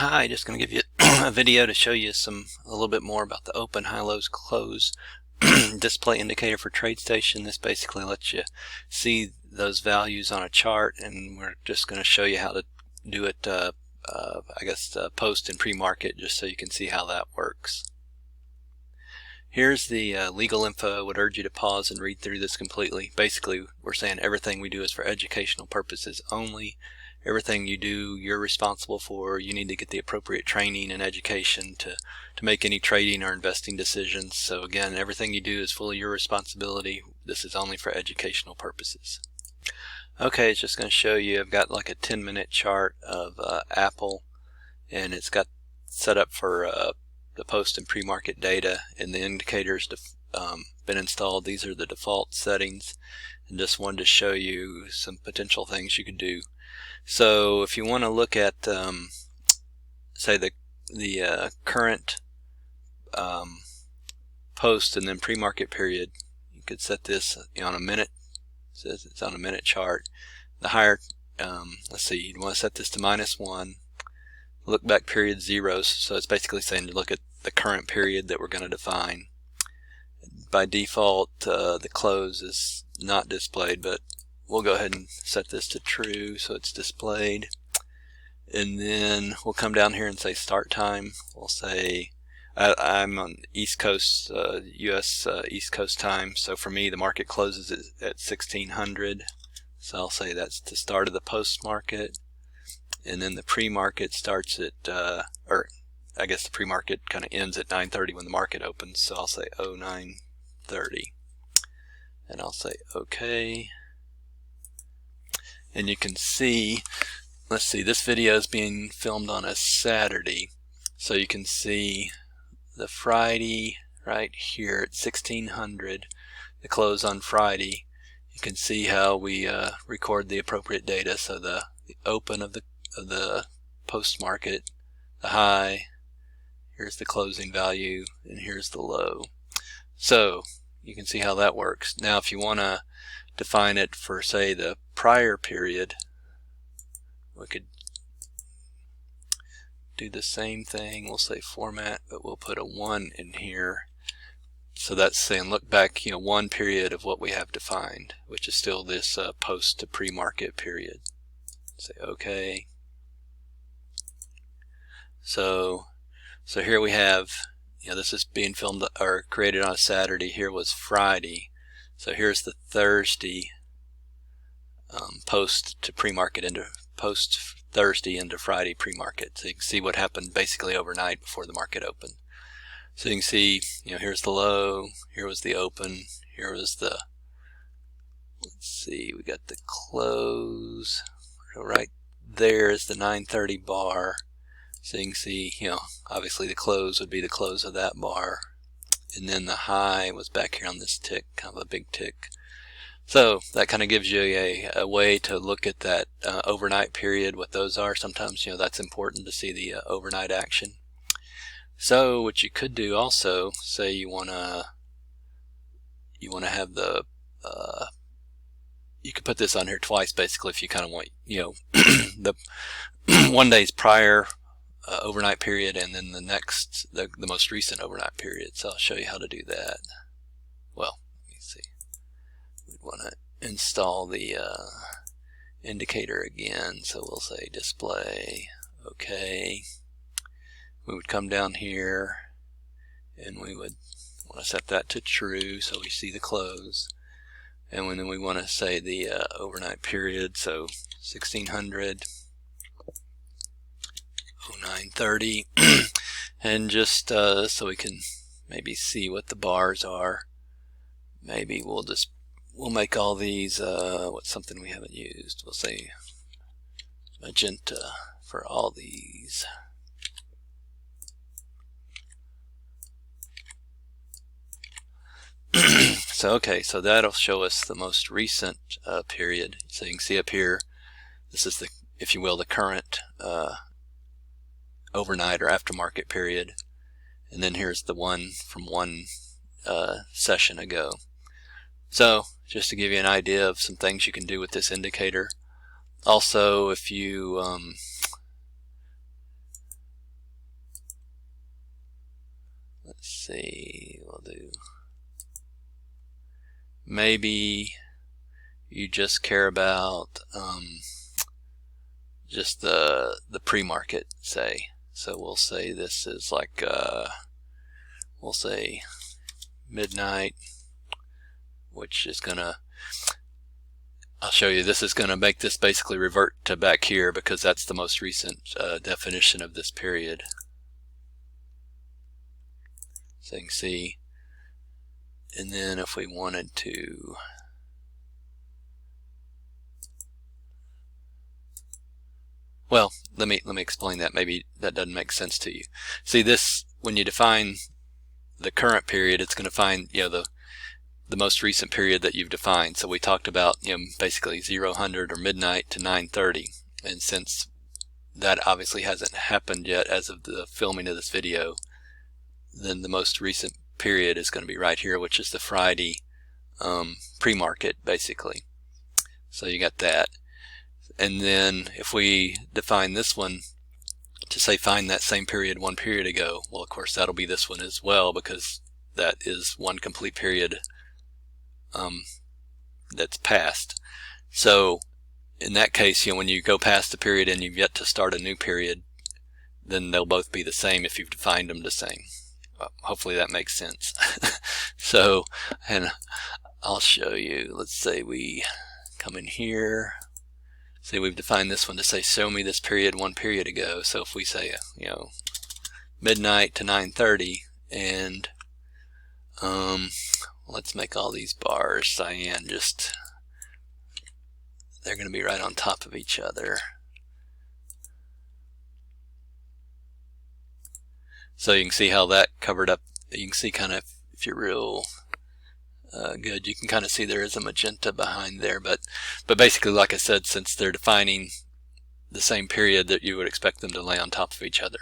Hi, just going to give you a video to show you a little bit more about the OpenHighLowClose display indicator for TradeStation. This basically lets you see those values on a chart, and we're just going to show you how to do it, post and pre-market, just so you can see how that works. Here's the legal info. I would urge you to pause and read through this completely. Basically, we're saying everything we do is for educational purposes only. Everything you do, you're responsible for. You need to get the appropriate training and education to make any trading or investing decisions. So again, everything you do is fully your responsibility. This is only for educational purposes. Okay, it's just going to show you, I've got like a 10-minute chart of Apple, and it's got set up for the post and pre-market data, and the indicators been installed. These are the default settings, and just wanted to show you some potential things you could do. So if you want to look at say the current post and then pre-market period, you could set this on a minute. It says it's on a minute chart. The higher, let's see, you'd want to set this to -1. Look back period 0, so it's basically saying to look at the current period that we're going to define. By default, the close is not displayed, but we'll go ahead and set this to true so it's displayed. And then we'll come down here and say start time. We'll say I'm on East Coast, US East Coast time, so for me the market closes at 1600, so I'll say that's the start of the post market. And then the pre-market starts at or I guess the pre-market kind of ends at 9:30 when the market opens, so I'll say 09:30, and I'll say OK. And you can see, let's see, this video is being filmed on a Saturday, so you can see the Friday right here at 1600, the close on Friday. You can see how we record the appropriate data. So the open of the post market, the high, here's the closing value, and here's the low. So you can see how that works. Now if you want to define it for, say, the prior period, we could do the same thing. We'll say format, but we'll put a 1 in here. So that's saying look back, one period of what we have defined, which is still this post to pre-market period. Say OK. So here we have, this is being filmed or created on a Saturday. Here was Friday. So here's the Thursday post to pre-market into post Thursday into Friday pre-market. So you can see what happened basically overnight before the market opened. So you can see, here's the low, here was the open, here was the, let's see, we got the close. So right there is the 9:30 bar. So you can see, obviously the close would be the close of that bar. And then the high was back here on this tick, kind of a big tick. So that kind of gives you a way to look at that overnight period, what those are. Sometimes, that's important to see the overnight action. So what you could do also, say you want to have the, you could put this on here twice basically if you kind of want, the 1 day's prior overnight period, and then the most recent overnight period. So I'll show you how to do that. Well, let me see. We'd want to install the indicator again, so we'll say display, OK. We would come down here and we would want to set that to true so we see the close. And then we want to say the overnight period, so 1600, 09:30, and just so we can maybe see what the bars are, maybe we'll make all these what's something we haven't used. We'll say magenta for all these. So okay, so that'll show us the most recent period. So you can see up here, this is the, if you will, the current overnight or aftermarket period, and then here's the one from one session ago. So just to give you an idea of some things you can do with this indicator. Also, if you see, we'll do, maybe you just care about just the pre-market, say. So we'll say this is like we'll say midnight, which is gonna, I'll show you, this is gonna make this basically revert to back here because that's the most recent definition of this period. So you can see, and then if we wanted to, well, let me explain that. Maybe that doesn't make sense to you. See, this, when you define the current period, it's going to find, you know, the most recent period that you've defined. So we talked about, you know, basically 0000 or midnight to 9:30, and since that obviously hasn't happened yet as of the filming of this video, then the most recent period is going to be right here, which is the Friday pre-market, basically. So you got that. And then if we define this one to say find that same period one period ago, well, of course that'll be this one as well, because that is one complete period that's passed. So in that case, you know, when you go past the period and you've yet to start a new period, then they'll both be the same if you've defined them the same. Hopefully that makes sense. So, and I'll show you. Let's say we come in here. See, we've defined this one to say show me this period one period ago. So if we say, you know, midnight to 9:30, and let's make all these bars cyan, just, they're going to be right on top of each other. So you can see how that covered up. You can see kind of, if you're real good, you can kind of see there is a magenta behind there, but basically, like I said, since they're defining the same period, that you would expect them to lay on top of each other.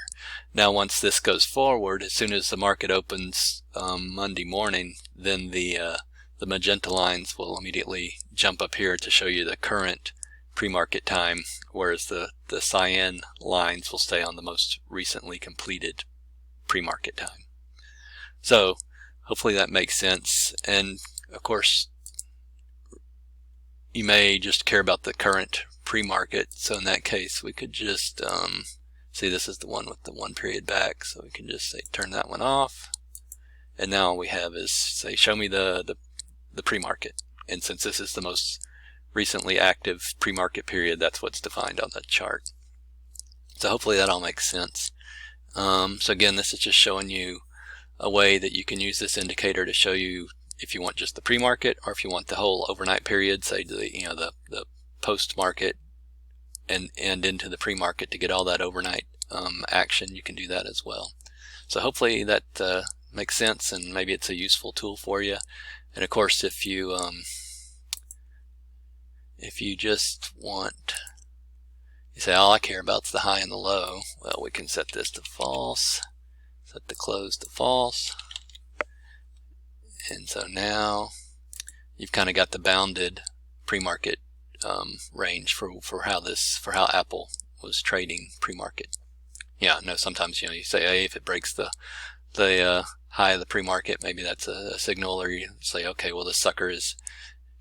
Now once this goes forward, as soon as the market opens Monday morning, then the magenta lines will immediately jump up here to show you the current pre-market time, whereas the cyan lines will stay on the most recently completed pre-market time. So hopefully that makes sense. And of course, you may just care about the current pre-market. So in that case, we could just see, this is the one with the one period back, so we can just say turn that one off, and now all we have is say show me the pre-market. And since this is the most recently active pre-market period, that's what's defined on the chart. So hopefully that all makes sense. So again, this is just showing you a way that you can use this indicator to show you if you want just the pre-market, or if you want the whole overnight period, say the post-market and into the pre-market to get all that overnight action. You can do that as well. So hopefully that makes sense, and maybe it's a useful tool for you. And of course, if you just want, you say all I care about is the high and the low, well, we can set this to false, set the close to false, and so now you've kind of got the bounded pre-market range for how Apple was trading pre-market. Yeah, no, sometimes you say, hey, if it breaks the high of the pre-market, maybe that's a signal, or you say, okay, well, this sucker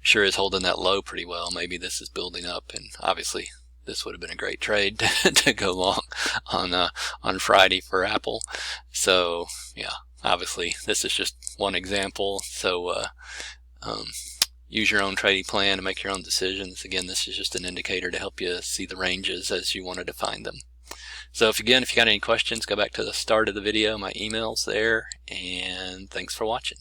sure is holding that low pretty well. Maybe this is building up, and obviously this would have been a great trade to go long on Friday for Apple. So yeah, obviously this is just one example. So use your own trading plan to make your own decisions. Again, this is just an indicator to help you see the ranges as you want to define them. So if you got any questions, go back to the start of the video. My email's there, and thanks for watching.